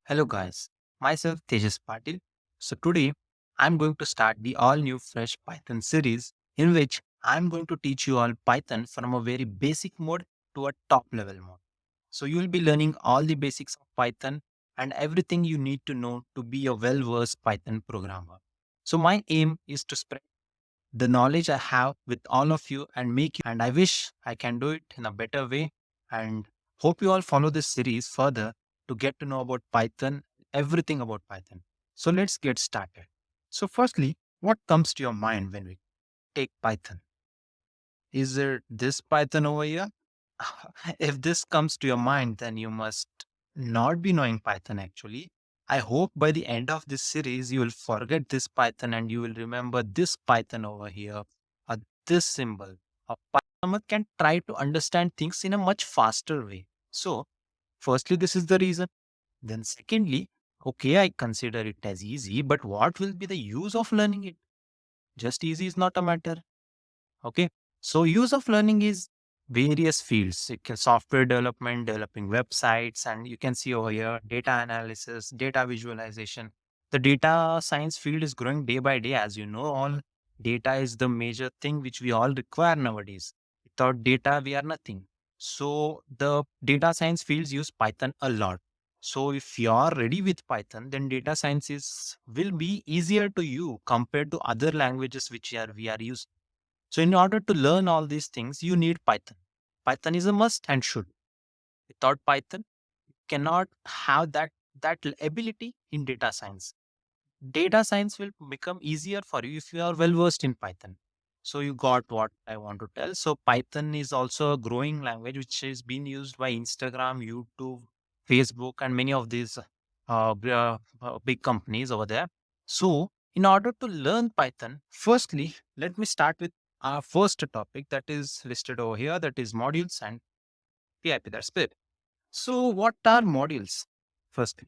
Hello guys, myself Tejas Patil. So today I'm going to start the all new fresh Python series in which I'm going to teach you all Python from a very basic mode to a top level mode. So you will be learning all the basics of Python and everything you need to know to be a well versed Python programmer. So my aim is to spread the knowledge I have with all of you and and I wish I can do it in a better way and hope you all follow this series further to get to know about Python, everything about Python. So let's get started. So firstly, what comes to your mind when we take Python? Is there this Python over here? If this comes to your mind, then you must not be knowing Python actually. I hope by the end of this series, you will forget this Python and you will remember this Python over here, or this symbol. A Python can try to understand things in a much faster way. So, firstly, this is the reason. Then, secondly, okay, I consider it as easy, but what will be the use of learning it? Just easy is not a matter. Okay. So use of learning is various fields. It can software development, developing websites, and you can see over here data analysis, data visualization. The data science field is growing day by day. As you know, all data is the major thing which we all require nowadays. Without data, we are nothing. So the data science fields use Python a lot. So if you are ready with Python, then data science is will be easier to you compared to other languages which we are using. So in order to learn all these things, you need Python. Python is a must and should. Without Python, you cannot have that ability in data science. Data science will become easier for you if you are well versed in Python. So you got what I want to tell. So Python is also a growing language which is being used by Instagram, YouTube, Facebook, and many of these big companies over there. So in order to learn Python, firstly, let me start with our first topic that is listed over here. That is modules and PIP. That's it. So what are modules? Firstly.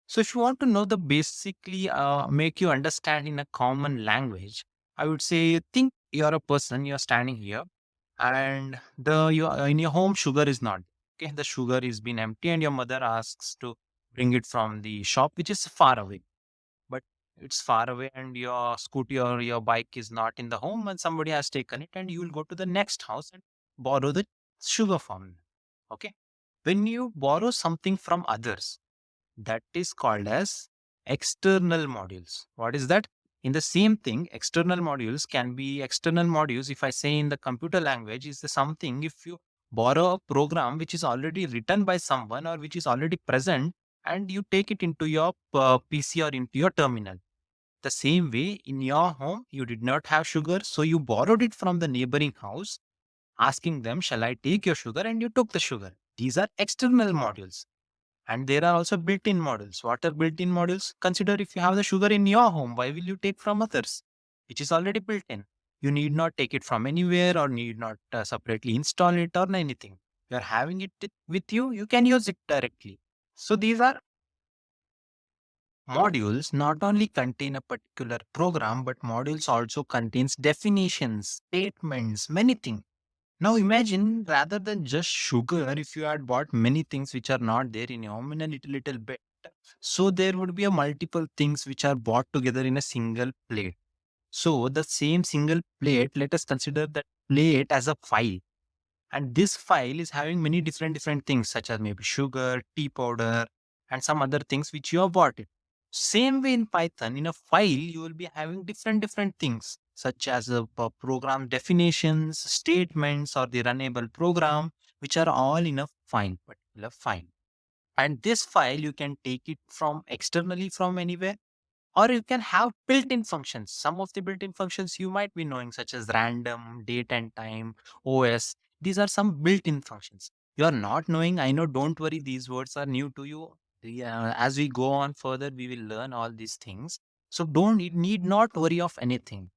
So if you want to know the basically make you understand in a common language, I would say think you're a person, you're standing here and the you in your home sugar is not. Okay, the sugar is been empty and your mother asks to bring it from the shop which is far away. But it's far away and your scooty or your bike is not in the home and somebody has taken it and you will go to the next house and borrow the sugar from them. Okay. When you borrow something from others, that is called as external modules. What is that? In the same thing, external modules can be external modules. If I say in the computer language, is the something if you borrow a program which is already written by someone or which is already present and you take it into your PC or into your terminal. The same way in your home, you did not have sugar, so you borrowed it from the neighboring house, asking them, shall I take your sugar? And you took the sugar. These are external modules. And there are also built-in models. What are built-in models? Consider if you have the sugar in your home, why will you take from others? Which is already built in. You need not take it from anywhere or need not separately install it or anything. You are having it with you, you can use it directly. So these are modules not only contain a particular program, but modules also contains definitions, statements, many things. Now imagine rather than just sugar, if you had bought many things which are not there in your home in a little bit. So there would be a multiple things which are bought together in a single plate. So the same single plate, let us consider that plate as a file. And this file is having many different things such as maybe sugar, tea powder, and some other things which you have bought it. Same way in Python, in a file, you will be having different things such as program definitions, statements, or the runnable program, which are all in a particular file. And this file you can take it from externally from anywhere or you can have built-in functions. Some of the built-in functions you might be knowing, such as random, date and time, OS. These are some built-in functions. You are not knowing, I know, don't worry, these words are new to you. As we go on further, we will learn all these things. So don't you need not worry of anything.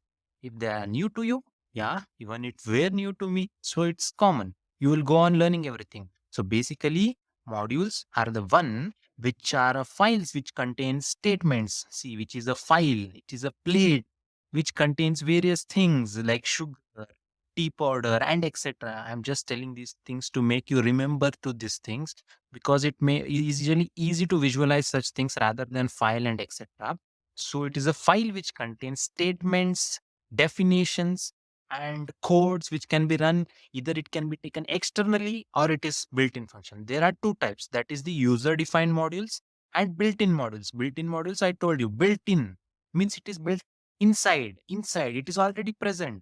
If they are new to you, yeah, even it were new to me, so it's common. You will go on learning everything. So basically, modules are the one which are files which contain statements. See, which is a file, it is a plate which contains various things like sugar, tip order, and etc. I'm just telling these things to make you remember to these things because it may easily easy to visualize such things rather than file and etc. So it is a file which contains statements, definitions, and codes which can be run. Either it can be taken externally or it is built-in function. There are two types, that is the user-defined modules and built-in modules. Built-in modules, I told you, built-in means it is built inside it is already present,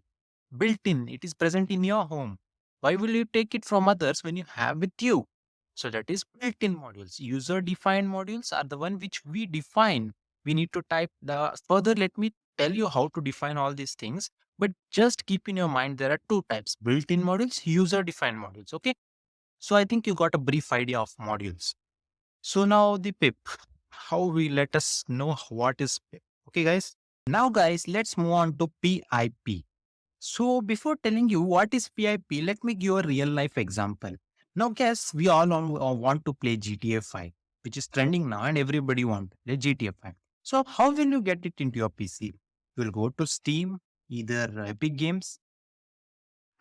built in, it is present in your home. Why will you take it from others when you have with you? So that is built-in modules. User-defined modules are the one which we define. We need to type the further. Let me tell you how to define all these things. But just keep in your mind there are two types: built-in modules, user-defined modules. Okay. So I think you got a brief idea of modules. So now the pip. How we let us know what is pip. Okay, guys. Now, guys, let's move on to PIP. So before telling you what is PIP, let me give a real life example. Now, guess we all want to play GTA 5, which is trending now, and everybody want to play GTA 5. So how will you get it into your PC? You will go to Steam, either Epic Games,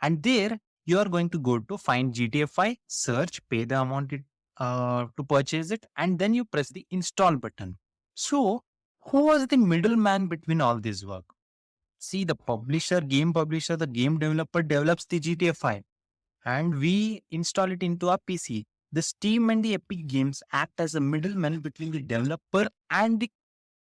and there you are going to go to find GTA 5, search, pay the amount to purchase it, and then you press the install button. So who was the middleman between all this work? See, the publisher, game publisher, the game developer develops the GTA 5 and we install it into our PC. The Steam and the Epic Games act as a middleman between the developer and the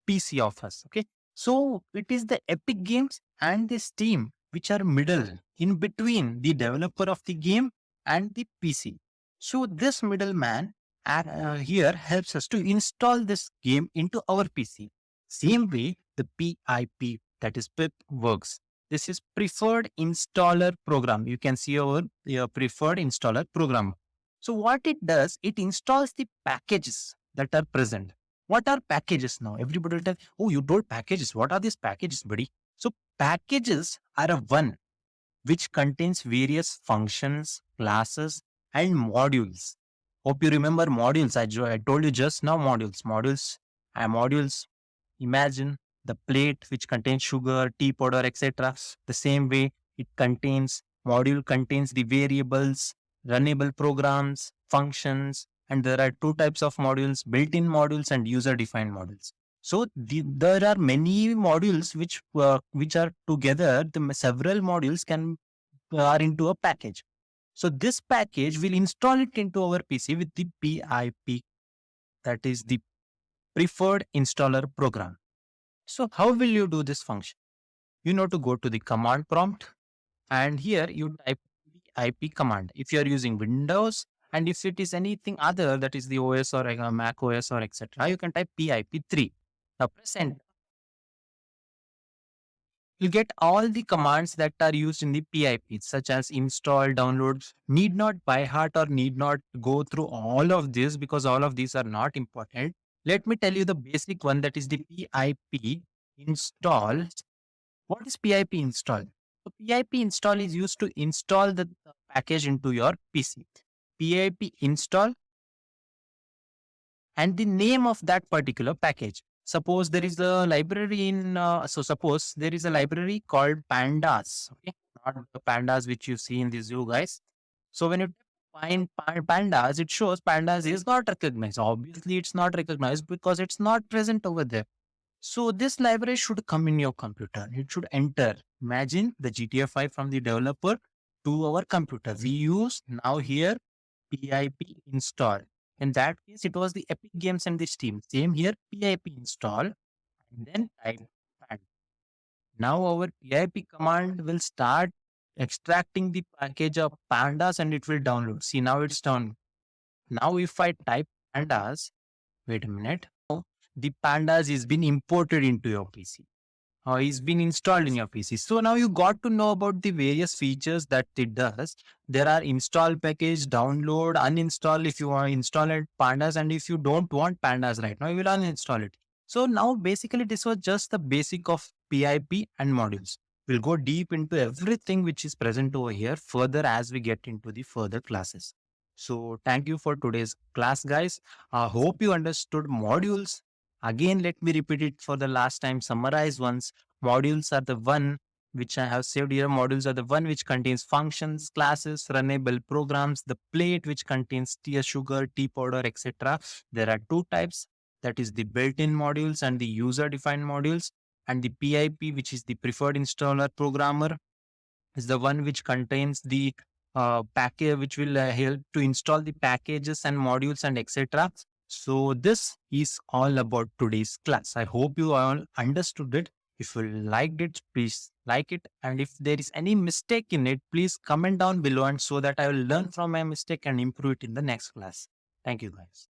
PC of us. Okay. So it is the Epic Games and the Steam which are middle in between the developer of the game and the PC. So this middleman here helps us to install this game into our PC. Same way the PIP, that is PIP, works. This is preferred installer program. You can see our your preferred installer program. So what it does, it installs the packages that are present. What are packages now? Everybody will tell, oh, you told packages. What are these packages, buddy? So packages are a one which contains various functions, classes, and modules. Hope you remember modules. I told you just now modules. Modules. Imagine the plate which contains sugar, tea powder, etc. The same way it contains, module contains the variables, runnable programs, functions, and there are two types of modules, built-in modules and user-defined modules. So there are many modules which are together. The several modules can are into a package. So this package will install it into our PC with the PIP, that is the preferred installer program. So how will you do this function? You know to go to the command prompt and here you type the IP command. If you are using Windows and if it is anything other, that is the OS or Mac OS or etc., you can type PIP3. Now press enter. You get all the commands that are used in the PIP, such as install, download. Need not by heart or need not go through all of this because all of these are not important. Let me tell you the basic one, that is the PIP install. What is PIP install? So PIP install is used to install the package into your PC. PIP install and the name of that particular package. Suppose there is a library suppose there is a library called pandas. Okay, not the pandas which you see in the zoo, guys. So when you find pandas, it shows pandas is not recognized. Obviously, it's not recognized because it's not present over there. So this library should come in your computer. It should enter. Imagine the GTA 5 from the developer to our computer. We use now here PIP install. In that case, it was the Epic Games and the Steam. Same here, PIP install and then type pan. Now our PIP command will start extracting the package of pandas and it will download. See, now it's done. Now if I type pandas, wait a minute. The pandas is been imported into your PC. It's been installed in your PC. So now you got to know about the various features that it does. There are install package, download, uninstall if you want to install it, pandas, and if you don't want pandas right now, you will uninstall it. So now basically this was just the basic of PIP and modules. We'll go deep into everything which is present over here further as we get into the further classes. So thank you for today's class, guys. I hope you understood modules. Again, let me repeat it for the last time, summarize once. Modules are the one which I have saved here. Modules are the one which contains functions, classes, runnable programs, the plate which contains tea, sugar, tea powder, etc. There are two types, that is the built-in modules and the user-defined modules. And the PIP, which is the preferred installer programmer, is the one which contains the package which will help to install the packages and modules and etc. So this is all about today's class. I hope you all understood it. If you liked it, please like it. And if there is any mistake in it, please comment down below, and so that I will learn from my mistake and improve it in the next class. Thank you guys.